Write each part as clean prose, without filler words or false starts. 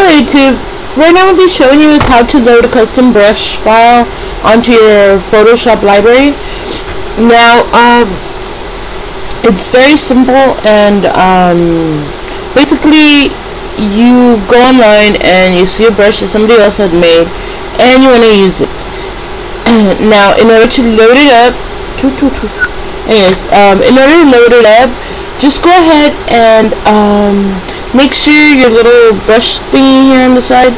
Hello YouTube. Right now I'll be showing you is how to load a custom brush file onto your Photoshop library. Now it's very simple, and basically you go online and you see a brush that somebody else had made and you want to use it. Now in order to load it up, in order to load it up, just go ahead and make sure your little brush thingy here on the side,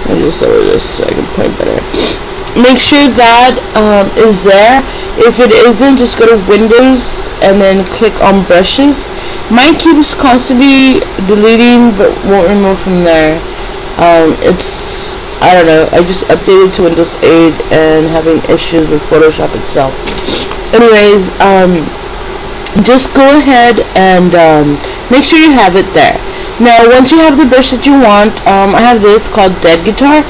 let me just lower this so I can point better. Make sure that is there. If it isn't, just go to Windows and then click on brushes. Mine keeps constantly deleting but won't remove from there. I don't know, I just updated to Windows 8 and having issues with Photoshop itself. Anyways, just go ahead and make sure you have it there. Now once you have the brush that you want, I have this called Dead Guitar.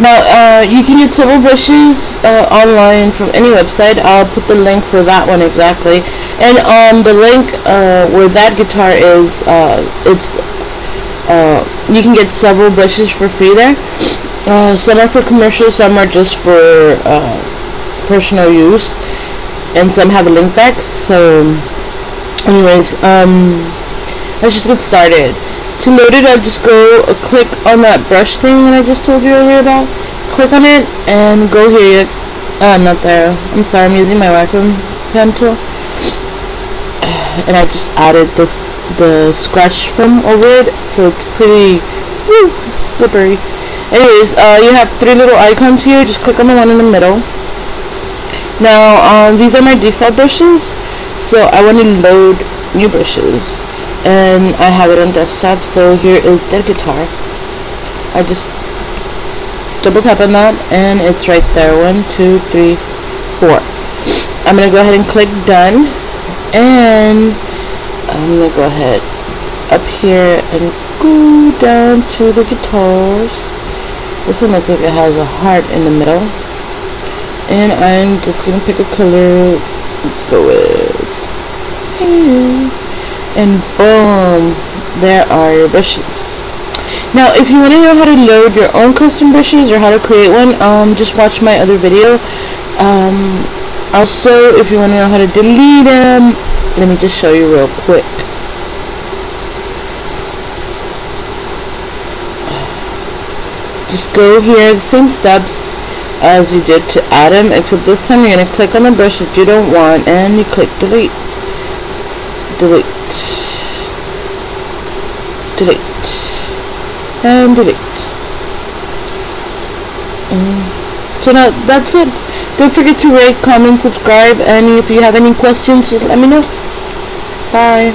Now you can get several brushes online from any website. I'll put the link for that one exactly, and on the link where that guitar is, you can get several brushes for free there. Some are for commercial, some are just for personal use, and some have a link back. So anyways, let's just get started. To load it up, just go click on that brush thing that I just told you earlier about. Click on it and go here. Not there. I'm sorry, I'm using my Wacom pen tool, and I just added the scratch film over it, so it's pretty slippery. Anyways, you have three little icons here. Just click on the one in the middle. Now these are my default brushes, so I want to load new brushes, and I have it on desktop. So here is Dead Guitar. I just double tap on that and it's right there. 1, 2, 3, 4. I'm gonna go ahead and click done, and I'm gonna go ahead up here and go down to the guitars. This one looks like it has a heart in the middle, and I'm just gonna pick a color. Let's go with pink, and boom, there are your brushes. Now if you want to know how to load your own custom brushes or how to create one, just watch my other video. Also, if you want to know how to delete them, let me just show you real quick. Just go here, the same steps as you did to add them, except this time you're going to click on the brush that you don't want and you click delete. Delete. Delete. And delete. So now that's it. Don't forget to rate, comment, subscribe, and if you have any questions, just let me know. Bye.